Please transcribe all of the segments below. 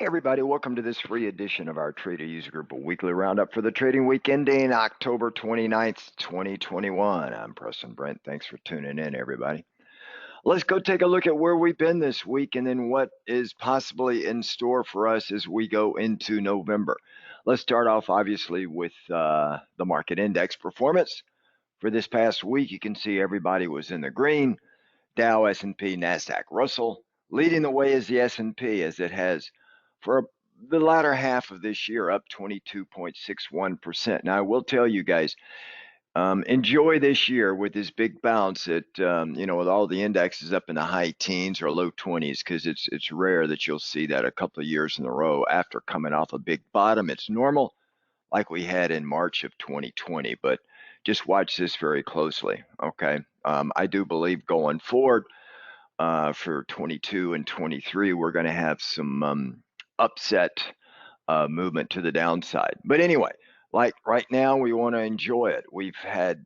Hey everybody, welcome to this free edition of our Trader User Group, a weekly roundup for the trading week ending October 29th, 2021. I'm Preston Brent. Thanks for tuning in, everybody. Let's go take a look at where we've been this week and then what is possibly in store for us as we go into November. Let's start off, obviously, with the market index performance. For this past week, you can see everybody was in the green. Dow, S&P, NASDAQ, Russell. Leading the way is the S&P, as it has for the latter half of this year, up 22.61%. Now, I will tell you guys, enjoy this year with this big bounce at, with all the indexes up in the high teens or low 20s, because it's rare that you'll see that a couple of years in a row after coming off a big bottom. It's normal, like we had in March of 2020, but just watch this very closely, okay? I do believe going forward for 22 and 23, we're going to have some upset movement to the downside. But anyway, like right now, we want to enjoy it. We've had,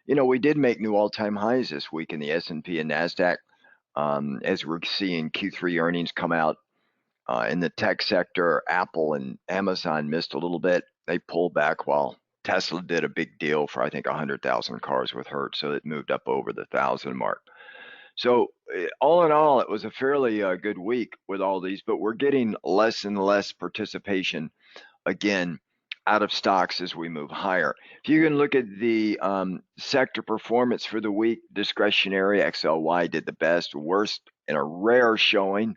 we did make new all-time highs this week in the S&P and NASDAQ, as we're seeing Q3 earnings come out. In the tech sector, Apple and Amazon missed a little bit. They pulled back while Tesla did a big deal for, I think, 100,000 cars with Hertz, so it moved up over the 1,000 mark. So all in all, it was a fairly good week with all these, but we're getting less and less participation, again, out of stocks as we move higher. If you can look at the sector performance for the week, discretionary, XLY did the best. Worst in a rare showing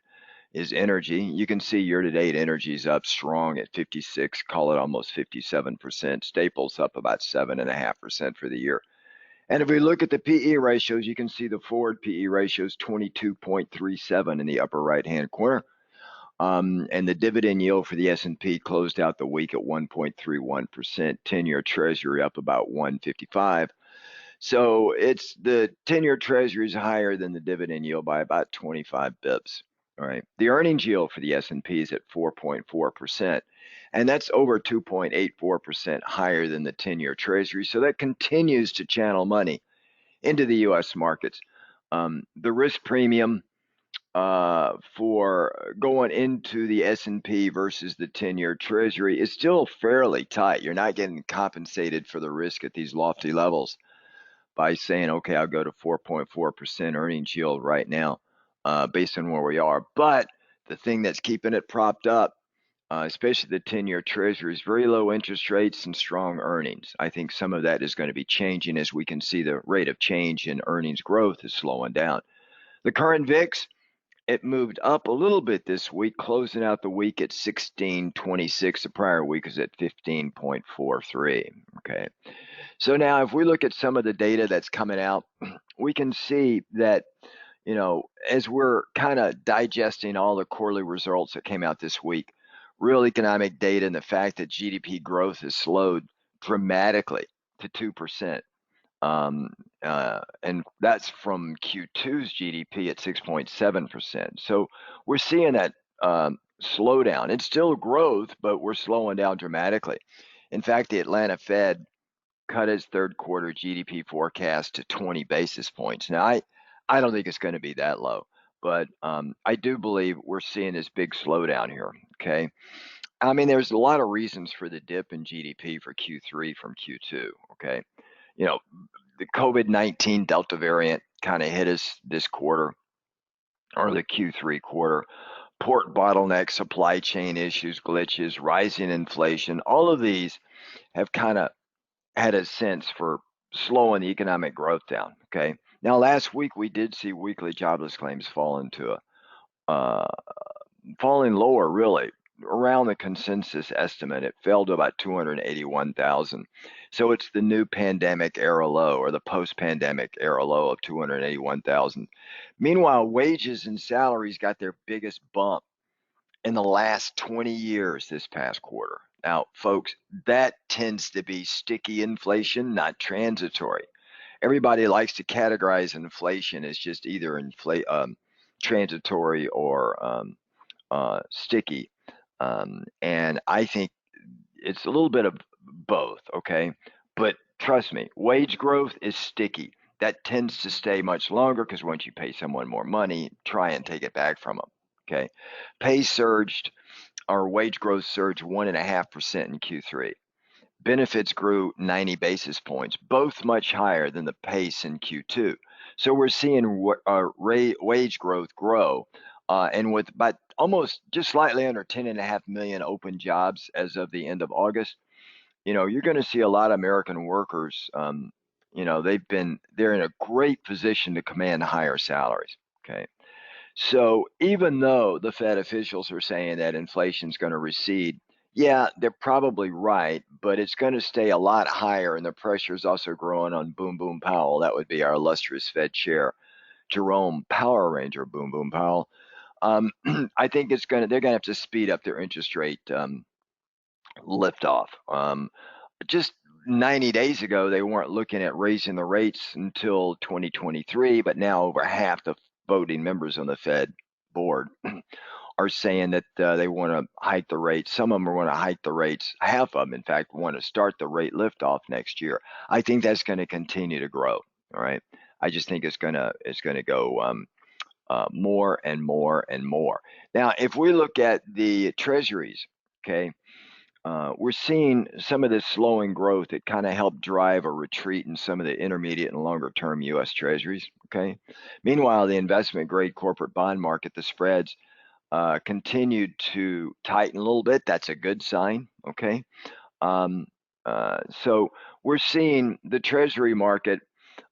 is energy. You can see year-to-date energy is up strong at 56, call it almost 57%. Staples up about 7.5% for the year. And if we look at the PE ratios, you can see the forward PE ratio is 22.37 in the upper right-hand corner. And the dividend yield for the S&P closed out the week at 1.31%. 10-year Treasury up about 155. So it's the 10-year Treasury is higher than the dividend yield by about 25 bips. All right. The earnings yield for the S&P is at 4.4%. And that's over 2.84% higher than the 10-year Treasury. So that continues to channel money into the U.S. markets. The risk premium for going into the S&P versus the 10-year Treasury is still fairly tight. You're not getting compensated for the risk at these lofty levels by saying, okay, I'll go to 4.4% earnings yield right now based on where we are. But the thing that's keeping it propped up, especially the 10-year Treasury, is very low interest rates and strong earnings. I think some of that is going to be changing as we can see the rate of change in earnings growth is slowing down. The current VIX, it moved up a little bit this week, closing out the week at 16.26. The prior week was at 15.43. Okay. So now if we look at some of the data that's coming out, we can see that, as we're kind of digesting all the quarterly results that came out this week, real economic data and the fact that GDP growth has slowed dramatically to 2%. And that's from Q2's GDP at 6.7%. So we're seeing that slowdown. It's still growth, but we're slowing down dramatically. In fact, the Atlanta Fed cut its third quarter GDP forecast to 20 basis points. Now, I don't think it's going to be that low, but I do believe we're seeing this big slowdown here, okay? I mean, there's a lot of reasons for the dip in GDP for Q3 from Q2, okay? The COVID-19 Delta variant kind of hit us this quarter, or the Q3 quarter. Port bottlenecks, supply chain issues, glitches, rising inflation, all of these have kind of had a sense for slowing the economic growth down, okay? Now, last week, we did see weekly jobless claims falling lower, really, around the consensus estimate. It fell to about 281,000. So it's the new pandemic era low, or the post-pandemic era low of 281,000. Meanwhile, wages and salaries got their biggest bump in the last 20 years this past quarter. Now, folks, that tends to be sticky inflation, not transitory. Everybody likes to categorize inflation as just either transitory or sticky. And I think it's a little bit of both, okay? But trust me, wage growth is sticky. That tends to stay much longer because once you pay someone more money, try and take it back from them, okay? Pay surged our wage growth surged 1.5% in Q3. Benefits grew 90 basis points, both much higher than the pace in Q2. So we're seeing wage growth grow, and with about almost just slightly under 10.5 million open jobs as of the end of August, you're going to see a lot of American workers. They're in a great position to command higher salaries. Okay. So even though the Fed officials are saying that inflation's going to recede, yeah, they're probably right, but it's going to stay a lot higher, and the pressure is also growing on Boom Boom Powell. That would be our illustrious Fed chair, Jerome Power Ranger Boom Boom Powell. I think they're going to have to speed up their interest rate liftoff. Just 90 days ago, they weren't looking at raising the rates until 2023, but now over half the voting members on the Fed board are saying that they want to hike the rates. Some of them want to hike the rates. Half of them, in fact, want to start the rate liftoff next year. I think that's going to continue to grow. All right. I just think it's going to go more and more and more. Now, if we look at the treasuries, okay, we're seeing some of this slowing growth. It kind of helped drive a retreat in some of the intermediate and longer term U.S. treasuries. Okay. Meanwhile, the investment grade corporate bond market, the spreads continued to tighten a little bit. That's a good sign. Okay. So we're seeing the treasury market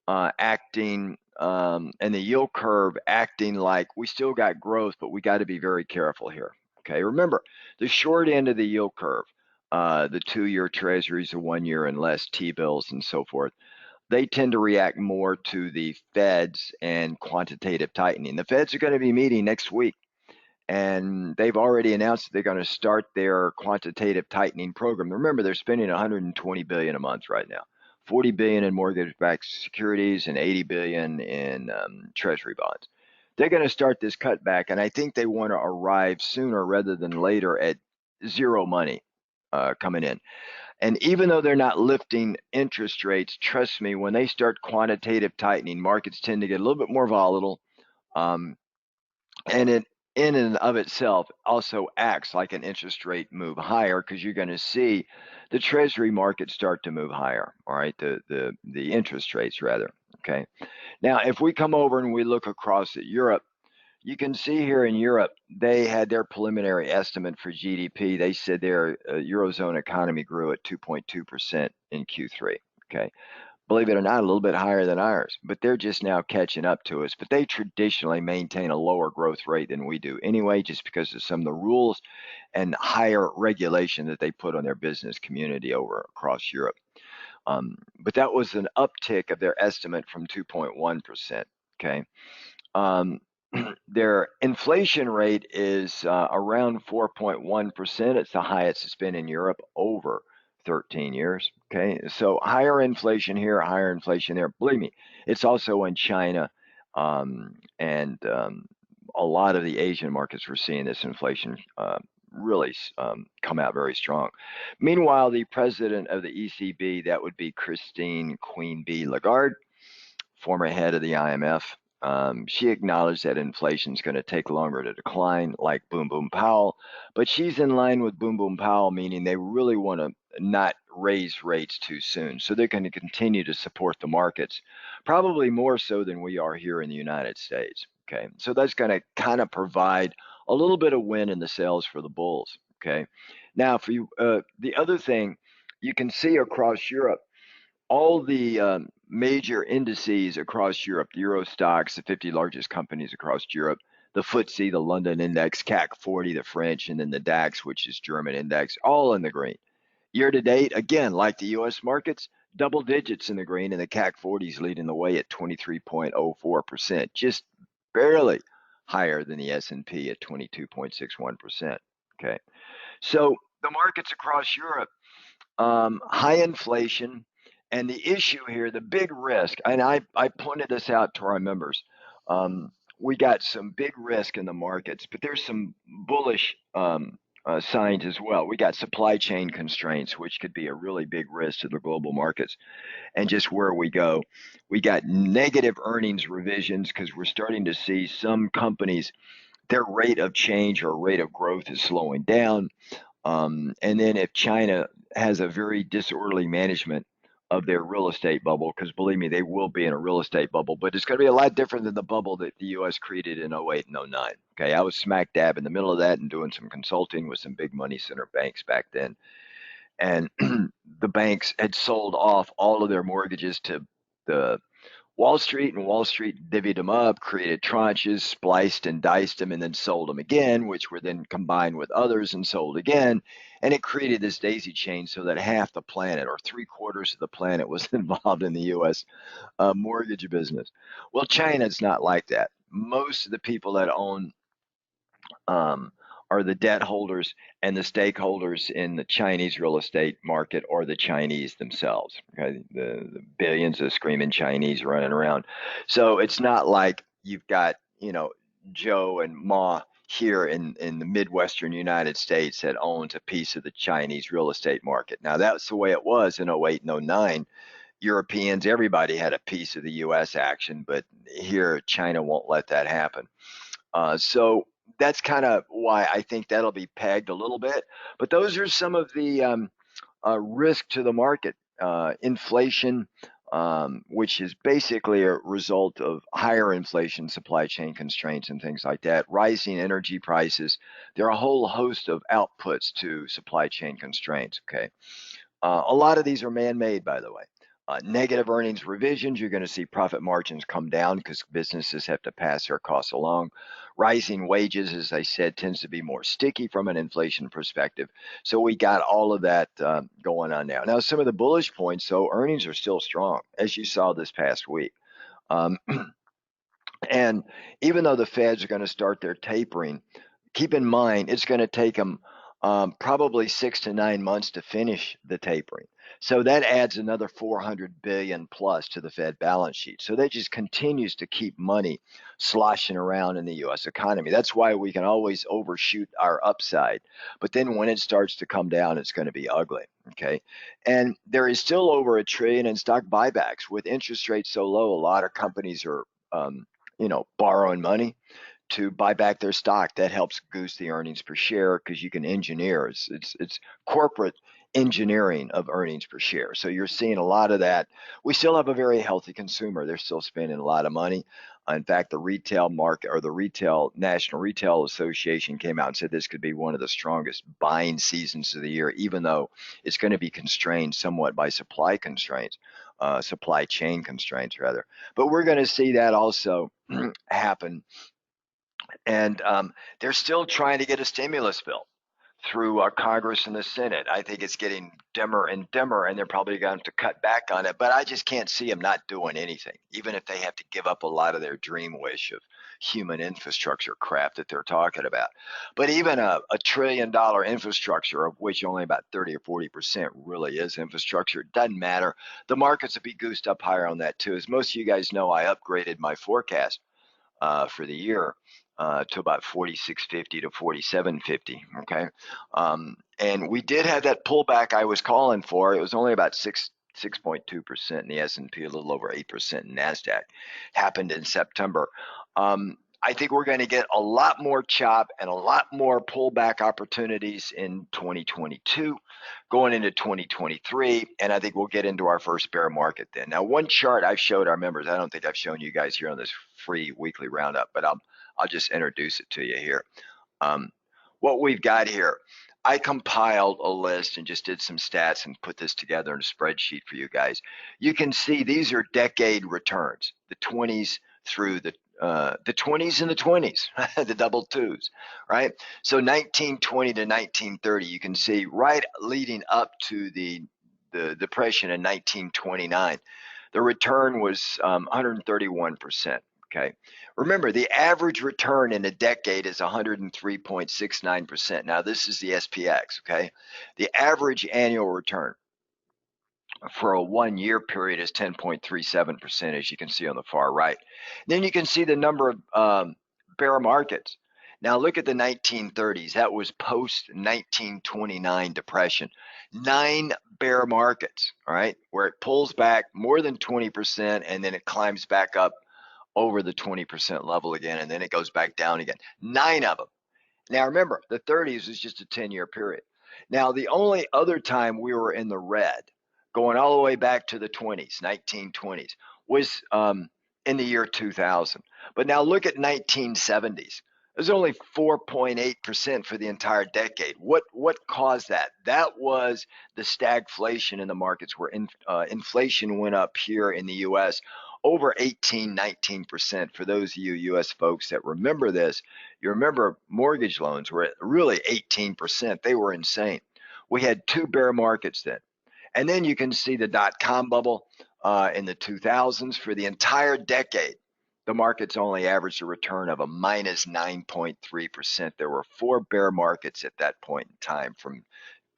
acting and the yield curve acting like we still got growth, but we got to be very careful here. Okay. Remember, the short end of the yield curve, the 2-year treasuries, the 1 year and less T-bills and so forth, they tend to react more to the Feds and quantitative tightening. The Feds are going to be meeting next week, and they've already announced that they're going to start their quantitative tightening program. Remember, they're spending $120 billion a month right now, $40 billion in mortgage-backed securities and $80 billion in treasury bonds. They're going to start this cutback, and I think they want to arrive sooner rather than later at zero money coming in. And even though they're not lifting interest rates, trust me, when they start quantitative tightening, markets tend to get a little bit more volatile. And it, in and of itself, also acts like an interest rate move higher, because you're going to see the treasury market start to move higher. All right, the interest rates rather. Okay. Now, if we come over and we look across at Europe, you can see here in Europe, they had their preliminary estimate for GDP. They said their Eurozone economy grew at 2.2% in Q3. Okay. Believe it or not, a little bit higher than ours, but they're just now catching up to us. But they traditionally maintain a lower growth rate than we do anyway, just because of some of the rules and higher regulation that they put on their business community over across Europe. But that was an uptick of their estimate from 2.1%. Okay. Their inflation rate is around 4.1%. It's the highest it's been in Europe over 13 years. Okay. So higher inflation here, higher inflation there. Believe me, it's also in China. And a lot of the Asian markets, we're seeing this inflation really come out very strong. Meanwhile, the president of the ECB, that would be Christine Queen Bee Lagarde, former head of the IMF, she acknowledged that inflation is going to take longer to decline, like Boom Boom Powell, but she's in line with Boom Boom Powell, meaning they really want to not raise rates too soon. So they're going to continue to support the markets, probably more so than we are here in the United States. Okay, so that's going to kind of provide a little bit of win in the sales for the bulls. Okay, now for you, the other thing you can see across Europe, all the major indices across Europe, the Euro stocks, the 50 largest companies across Europe, the FTSE, the London index, CAC 40, the French, and then the DAX, which is German index, all in the green. Year to date, again, like the U.S. markets, double digits in the green, and the CAC 40 is leading the way at 23.04%, just barely higher than the S&P at 22.61%. Okay, so the markets across Europe, high inflation. And the issue here, the big risk, and I pointed this out to our members, we got some big risk in the markets, but there's some bullish signs as well. We got supply chain constraints, which could be a really big risk to the global markets and just where we go. We got negative earnings revisions because we're starting to see some companies their rate of change or rate of growth is slowing down. And then if China has a very disorderly management of their real estate bubble, because believe me, they will be in a real estate bubble, but it's going to be a lot different than the bubble that the U.S. created in '08 and '09. Okay, I was smack dab in the middle of that and doing some consulting with some big money center banks back then. And the banks had sold off all of their mortgages to the Wall Street, and Wall Street divvied them up, created tranches, spliced and diced them, and then sold them again, which were then combined with others and sold again. And it created this daisy chain so that half the planet, or three-quarters of the planet, was involved in the U.S. Mortgage business. Well, China's not like that. Most of the people that own um, are the debt holders, and the stakeholders in the Chinese real estate market or the Chinese themselves. Okay, the billions of screaming Chinese running around. So it's not like you've got Joe and Ma here in the Midwestern United States that owns a piece of the Chinese real estate market. Now that's the way it was in '08 and '09. Europeans, everybody had a piece of the U.S. action, but here China won't let that happen. So that's kind of why I think that'll be pegged a little bit. But those are some of the risk to the market. Inflation, which is basically a result of higher inflation, supply chain constraints, and things like that. Rising energy prices. There are a whole host of outputs to supply chain constraints. Okay. A lot of these are man-made, by the way. Negative earnings revisions, you're going to see profit margins come down because businesses have to pass their costs along. Rising wages, as I said, tends to be more sticky from an inflation perspective. So we got all of that going on now. Now, some of the bullish points, so earnings are still strong, as you saw this past week. Um, and even though the Feds are going to start their tapering, keep in mind it's going to take them probably 6 to 9 months to finish the tapering. So that adds another 400 billion plus to the Fed balance sheet. So that just continues to keep money sloshing around in the U.S. economy. That's why we can always overshoot our upside. But then when it starts to come down, it's going to be ugly. Okay. And there is still over $1 trillion in stock buybacks. With interest rates so low, a lot of companies are, borrowing money to buy back their stock. That helps goose the earnings per share because you can engineer. It's corporate engineering of earnings per share. So you're seeing a lot of that. We still have a very healthy consumer. They're still spending a lot of money. In fact, the retail market or the retail National Retail Association came out and said this could be one of the strongest buying seasons of the year, even though it's going to be constrained somewhat by supply constraints, supply chain constraints rather. But we're going to see that also happen, and they're still trying to get a stimulus bill through Congress and the Senate. I think it's getting dimmer and dimmer, and they're probably going to cut back on it. But I just can't see them not doing anything, even if they have to give up a lot of their dream wish of human infrastructure crap that they're talking about. But even a $1 trillion infrastructure, of which only about 30 or 40% really is infrastructure, it doesn't matter. The markets will be goosed up higher on that too. As most of you guys know, I upgraded my forecast for the year to about 4650 to 4750. Okay, and we did have that pullback I was calling for. It was only about 6.2% in the S&P, a little over 8% in NASDAQ. Happened in September. I think we're going to get a lot more chop and a lot more pullback opportunities in 2022, going into 2023, and I think we'll get into our first bear market then. Now, one chart I've showed our members, I don't think I've shown you guys here on this free weekly roundup, but I'll just introduce it to you here. What we've got here, I compiled a list and just did some stats and put this together in a spreadsheet for you guys. You can see these are decade returns, the 20s through the 20s and the 20s, the double twos, right? So 1920 to 1930, you can see right leading up to the depression in 1929, the return was 131%. Okay. Remember, the average return in a decade is 103.69%. Now, this is the SPX. Okay. The average annual return for a 1 year period is 10.37%, as you can see on the far right. Then you can see the number of bear markets. Now look at the 1930s. That was post 1929 depression. 9 bear markets, all right, where it pulls back more than 20% and then it climbs back up over the 20% level again, and then it goes back down again. 9 of them. Now remember, the 30s is just a 10-year period. Now the only other time we were in the red, going all the way back to the 20s, 1920s, was in the year 2000. But now look at 1970s. It was only 4.8% for the entire decade. What caused that? That was the stagflation in the markets, where inflation went up here in the U.S. over 18, 19%. For those of you U.S. folks that remember this, you remember mortgage loans were at really 18%. They were insane. We had 2 bear markets then. And then you can see the dot-com bubble in the 2000s. For the entire decade, the markets only averaged a return of a minus 9.3%. There were 4 bear markets at that point in time, from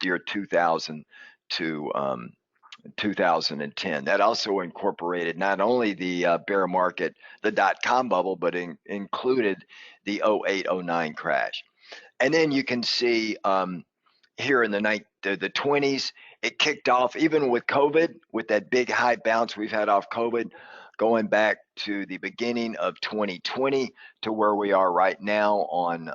year 2000 to 2010. That also incorporated not only the bear market, the dot-com bubble, but included the 08-09 crash. And then you can see here in the 20s, it kicked off even with COVID, with that big high bounce we've had off COVID, going back to the beginning of 2020 to where we are right now on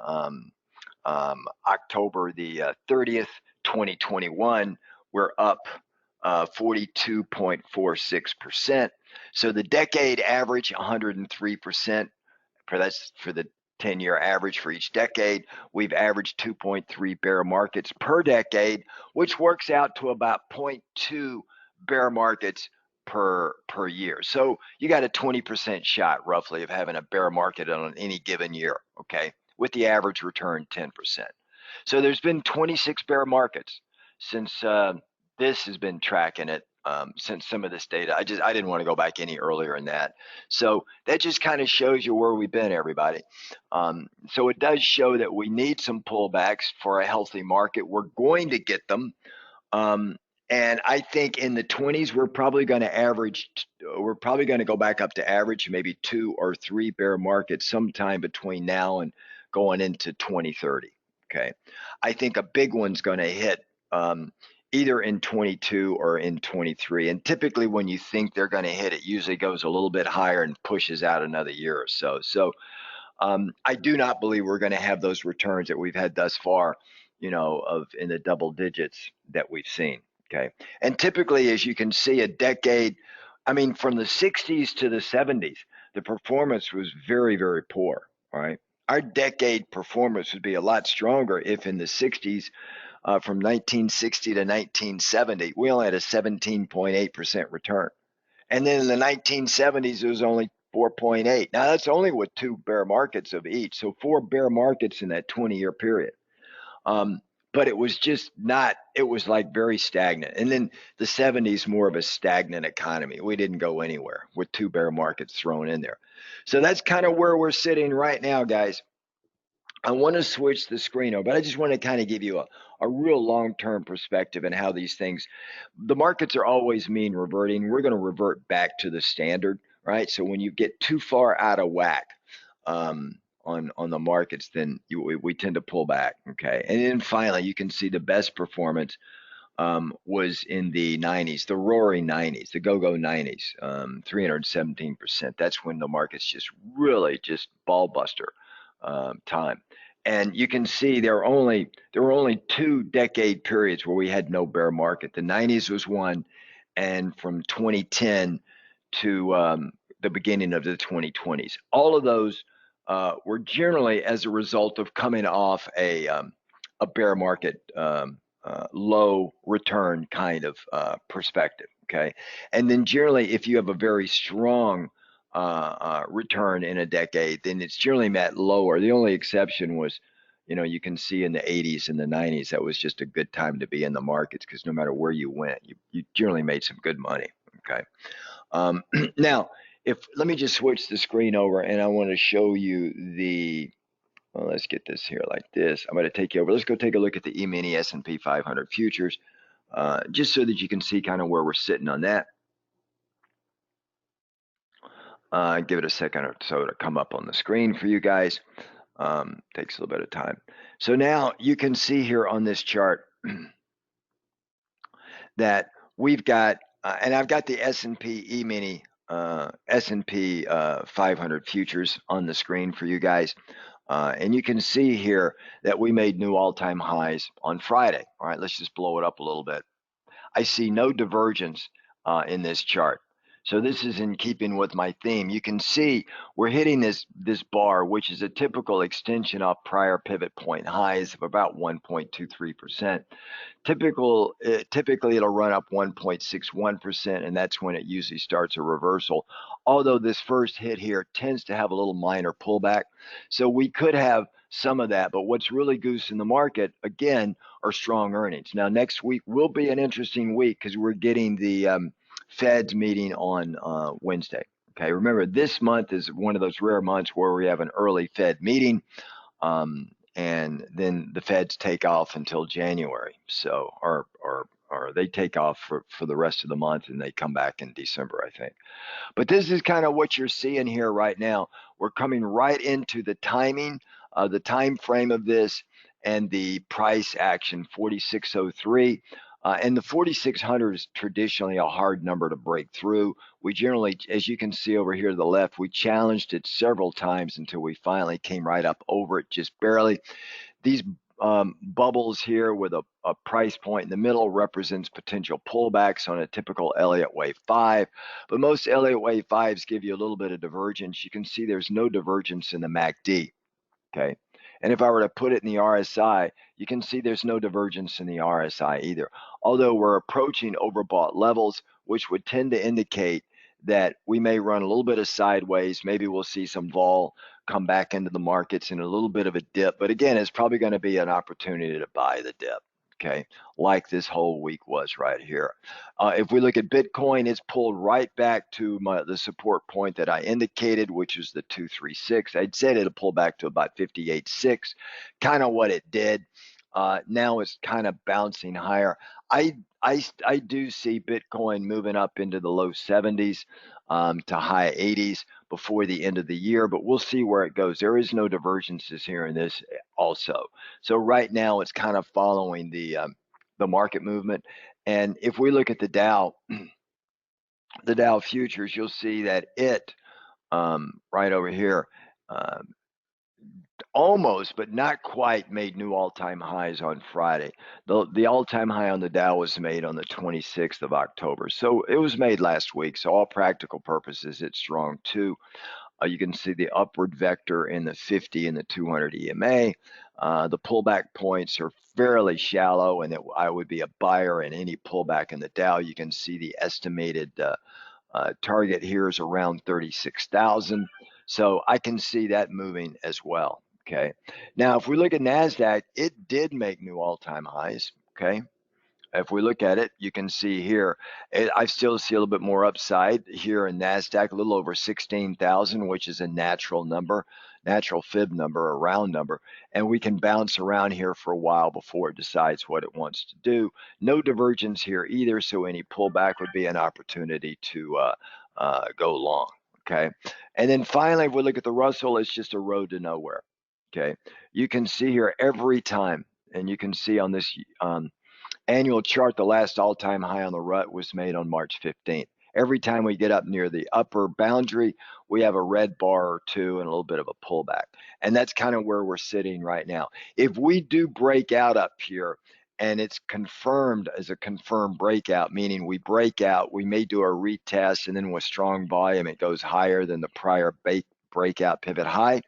October the 30th, 2021. We're up 42.46%. So the decade average, 103%. That's for the 10-year average for each decade. We've averaged 2.3 bear markets per decade, which works out to about 0.2 bear markets per year. So you got a 20% shot roughly of having a bear market on any given year, okay, with the average return 10%. So there's been 26 bear markets since this has been tracking it, since some of this data. I didn't want to go back any earlier than that. So that just kind of shows you where we've been, everybody. So it does show that we need some pullbacks for a healthy market. We're going to get them. And I think in the 20s, we're probably going to go back up to average maybe 2 or 3 bear markets sometime between now and going into 2030. Okay. I think a big one's going to hit either in 22 or in 23. And typically when you think they're going to hit, it usually goes a little bit higher and pushes out another year or so. So I do not believe we're going to have those returns that we've had thus far, in the double digits that we've seen. Okay. And typically, as you can see, a decade, from the 60s to the 70s, the performance was very, very poor. All right. Our decade performance would be a lot stronger if in the 60s, from 1960 to 1970, we only had a 17.8% return. And then in the 1970s, it was only 4.8. Now, that's only with 2 bear markets of each. So 4 bear markets in that 20-year period. But it was just not, it was like very stagnant. And then the 70s, more of a stagnant economy. We didn't go anywhere with 2 bear markets thrown in there. So that's kind of where we're sitting right now, guys. I want to switch the screen over, but I just want to kind of give you a real long-term perspective on how these things, the markets are always mean reverting. We're going to revert back to the standard, right? So when you get too far out of whack, on the markets, then we tend to pull back. Okay. And then finally, you can see the best performance was in the 90s, the roaring 90s, the go-go 90s, 317%. That's when the markets just really just ball buster time. And you can see there were only 2 decade periods where we had no bear market. The 90s was one, and from 2010 to the beginning of the 2020s. All of those were generally as a result of coming off a bear market low return kind of perspective. Okay. And then generally, if you have a very strong return in a decade, then it's generally met lower. The only exception was, you can see in the 80s and the 90s, that was just a good time to be in the markets, because no matter where you went, you generally made some good money. Okay. Now, let me just switch the screen over, and I want to show you let's get this here like this. I'm going to take you over. Let's go take a look at the E-mini S&P 500 futures, just so that you can see kind of where we're sitting on that. Give it a second or so to come up on the screen for you guys. Takes a little bit of time. So now you can see here on this chart that we've got, and I've got the S&P E-mini S&P 500 futures on the screen for you guys. And you can see here that we made new all-time highs on Friday. All right, let's just blow it up a little bit. I see no divergence in this chart. So this is in keeping with my theme. You can see we're hitting this bar, which is a typical extension of prior pivot point highs of about 1.23%. Typically it'll run up 1.61%, and that's when it usually starts a reversal. Although this first hit here tends to have a little minor pullback, so we could have some of that. But what's really goosing the market again are strong earnings. Now next week will be an interesting week because we're getting the Fed's meeting on Wednesday. Okay, remember this month is one of those rare months where we have an early Fed meeting. And then the Feds take off until January. So, or they take off for the rest of the month, and they come back in December, I think. But this is kind of what you're seeing here right now. We're coming right into the timing, the time frame of this, and the price action 4603. And the 4600 is traditionally a hard number to break through. We generally, as you can see over here to the left, we challenged it several times until we finally came right up over it, just barely. These bubbles here with a price point in the middle represents potential pullbacks on a typical Elliott Wave 5. But most Elliott Wave 5s give you a little bit of divergence. You can see there's no divergence in the MACD. Okay. And if I were to put it in the RSI, you can see there's no divergence in the RSI either. Although we're approaching overbought levels, which would tend to indicate that we may run a little bit of sideways. Maybe we'll see some vol come back into the markets in a little bit of a dip. But again, it's probably going to be an opportunity to buy the dip. Okay, like this whole week was right here. If we look at Bitcoin, it's pulled right back to the support point that I indicated, which is the 236. I'd said it'll pull back to about 58.6, kind of what it did. Now it's kind of bouncing higher. I do see Bitcoin moving up into the low 70s to high 80s before the end of the year, but we'll see where it goes. There is no divergences here in this also. So right now it's kind of following the market movement. And if we look at the Dow, the Dow Futures, you'll see that it right over here almost, but not quite, made new all-time highs on Friday. The all-time high on the Dow was made on the 26th of October. So it was made last week. So all practical purposes, it's strong too. You can see the upward vector in the 50 and the 200 EMA. The pullback points are fairly shallow, and I would be a buyer in any pullback in the Dow. You can see the estimated target here is around 36,000. So I can see that moving as well. Okay. Now, if we look at NASDAQ, it did make new all-time highs. Okay. If we look at it, you can see here, I still see a little bit more upside here in NASDAQ, a little over 16,000, which is a natural number, natural fib number, a round number. And we can bounce around here for a while before it decides what it wants to do. No divergence here either, so any pullback would be an opportunity to go long. Okay. And then finally, if we look at the Russell, it's just a road to nowhere. Okay. You can see here every time, and you can see on this annual chart, the last all-time high on the rut was made on March 15th. Every time we get up near the upper boundary, we have a red bar or two and a little bit of a pullback. And that's kind of where we're sitting right now. If we do break out up here, and it's confirmed as a confirmed breakout, meaning we break out, we may do a retest, and then with strong volume, it goes higher than the prior breakout pivot high,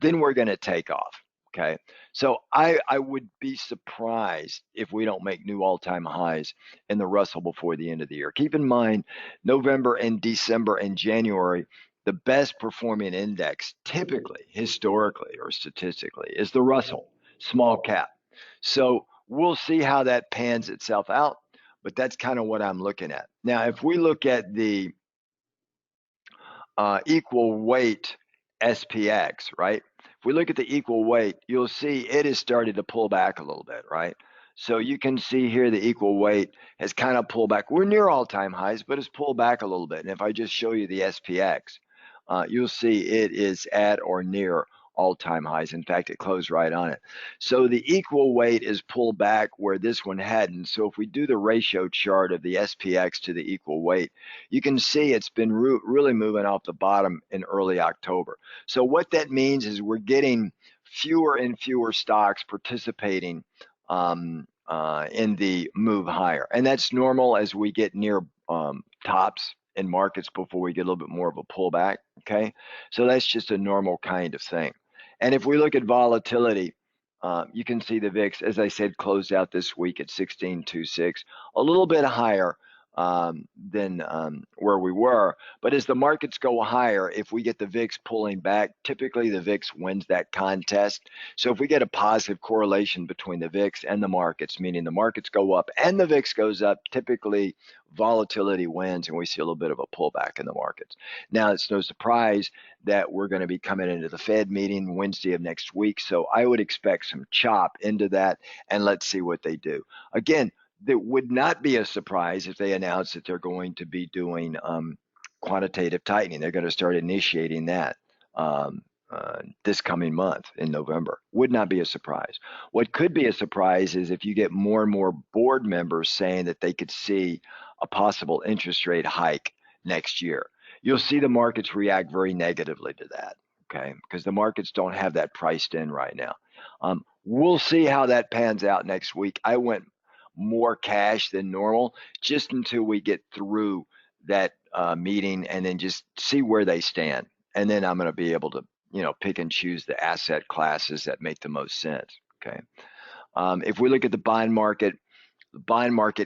then we're going to take off. Okay, so I would be surprised if we don't make new all-time highs in the Russell before the end of the year. Keep in mind, November and December and January, the best performing index typically, historically or statistically, is the Russell, small cap. So we'll see how that pans itself out, but that's kind of what I'm looking at. Now, if we look at the equal weight SPX, right? If we look at the equal weight, you'll see it has started to pull back a little bit, right? So you can see here the equal weight has kind of pulled back. We're near all-time highs, but it's pulled back a little bit. And if I just show you the SPX, you'll see it is at or near all-time highs. In fact, it closed right on it. So the equal weight is pulled back where this one hadn't. So if we do the ratio chart of the SPX to the equal weight, you can see it's been really moving off the bottom in early October. So what that means is we're getting fewer and fewer stocks participating in the move higher. And that's normal as we get near tops in markets before we get a little bit more of a pullback, okay? So that's just a normal kind of thing. And if we look at volatility, you can see the VIX, as I said, closed out this week at 1626, a little bit higher than where we were. But as the markets go higher, if we get the VIX pulling back, typically the VIX wins that contest. So if we get a positive correlation between the VIX and the markets, meaning the markets go up and the VIX goes up, typically volatility wins and we see a little bit of a pullback in the markets. Now, it's no surprise that we're going to be coming into the Fed meeting Wednesday of next week. So I would expect some chop into that, and let's see what they do. Again, that would not be a surprise if they announce that they're going to be doing quantitative tightening. They're going to start initiating that this coming month in November. Would not be a surprise. What could be a surprise is if you get more and more board members saying that they could see a possible interest rate hike next year. You'll see the markets react very negatively to that, okay? Because the markets don't have that priced in right now. We'll see how that pans out next week. I went more cash than normal just until we get through that meeting and then just see where they stand. And then I'm going to be able to, pick and choose the asset classes that make the most sense. Okay. If we look at the bond market,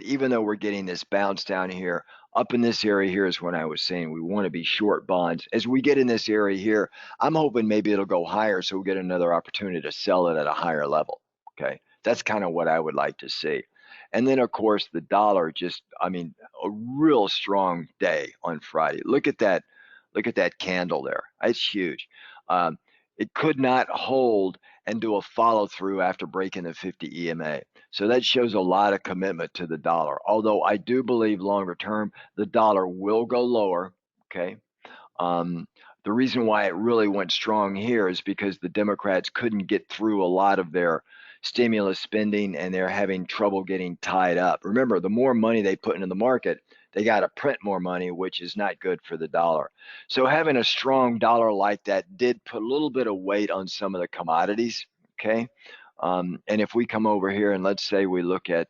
even though we're getting this bounce down here, up in this area here is when I was saying we want to be short bonds. As we get in this area here, I'm hoping maybe it'll go higher so we'll get another opportunity to sell it at a higher level. Okay. That's kind of what I would like to see. And then, of course, the dollar a real strong day on Friday. Look at that candle there. It's huge. It could not hold and do a follow through after breaking the 50 EMA. So that shows a lot of commitment to the dollar. Although I do believe longer term, the dollar will go lower. Okay. The reason why it really went strong here is because the Democrats couldn't get through a lot of their stimulus spending and they're having trouble getting tied up. Remember, the more money they put into the market, they got to print more money, which is not good for the dollar. So having a strong dollar like that did put a little bit of weight on some of the commodities, okay? And if we come over here and let's say we look at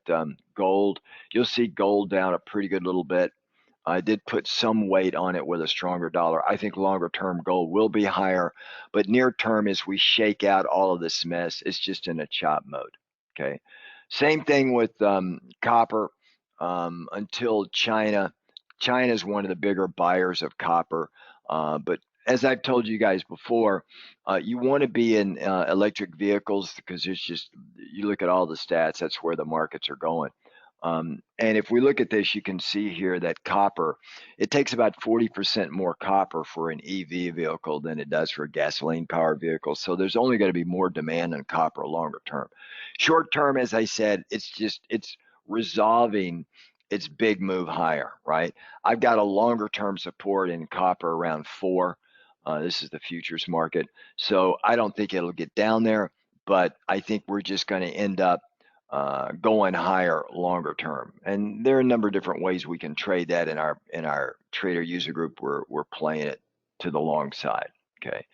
gold, you'll see gold down a pretty good little bit. I did put some weight on it with a stronger dollar. I think longer term gold will be higher, but near term as we shake out all of this mess, it's just in a chop mode. Okay. Same thing with copper until China. China is one of the bigger buyers of copper, but as I've told you guys before, you want to be in electric vehicles because it's just, you look at all the stats, that's where the markets are going. And if we look at this, you can see here that copper, it takes about 40% more copper for an EV vehicle than it does for a gasoline powered vehicle. So there's only going to be more demand on copper longer term. Short term, as I said, it's resolving its big move higher, right? I've got a longer term support in copper around 4. This is the futures market. So I don't think it'll get down there, but I think we're just going to end up going higher longer term. And there are a number of different ways we can trade that in our trader user group. We're playing it to the long side. Okay.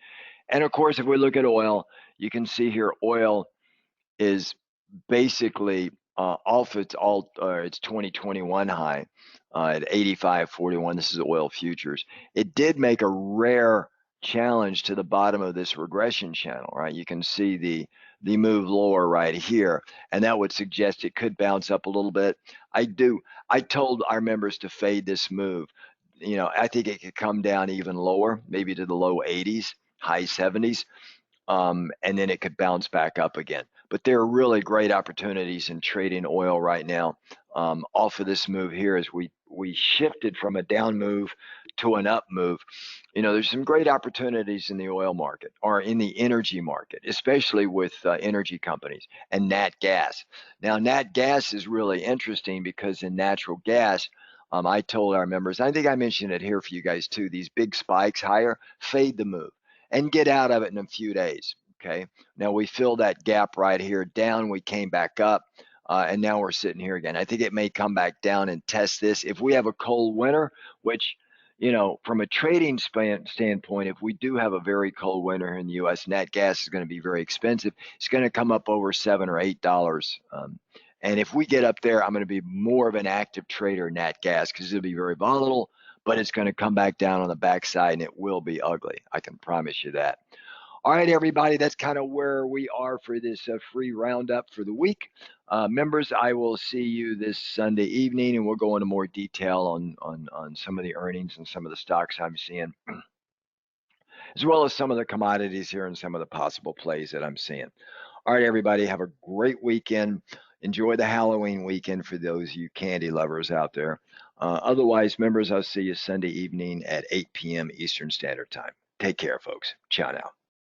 And of course, if we look at oil, you can see here oil is basically off its 2021 high at 85.41. This is oil futures. It did make a rare challenge to the bottom of this regression channel, right? You can see the move lower right here, and that would suggest it could bounce up a little bit. I told our members to fade this move. I think it could come down even lower, maybe to the low 80s, high 70s, and then it could bounce back up again. But there are really great opportunities in trading oil right now off of this move here as we shifted from a down move to an up move. There's some great opportunities in the oil market or in the energy market, especially with energy companies and nat gas. Now, nat gas is really interesting because in natural gas, I told our members, I think I mentioned it here for you guys too, these big spikes higher, fade the move. and get out of it in a few days. Okay. Now we filled that gap right here down. We came back up. And now we're sitting here again. I think it may come back down and test this. If we have a cold winter, which, you know, from a trading standpoint, if we do have a very cold winter in the U.S., nat gas is going to be very expensive. It's going to come up over $7 or $8. And if we get up there, I'm going to be more of an active trader in nat gas because it'll be very volatile, but it's going to come back down on the backside and it will be ugly. I can promise you that. All right, everybody, that's kind of where we are for this free roundup for the week. Members, I will see you this Sunday evening, and we'll go into more detail on some of the earnings and some of the stocks I'm seeing, as well as some of the commodities here and some of the possible plays that I'm seeing. All right, everybody, have a great weekend. Enjoy the Halloween weekend for those of you candy lovers out there. Otherwise, members, I'll see you Sunday evening at 8 p.m. Eastern Standard Time. Take care, folks. Ciao now.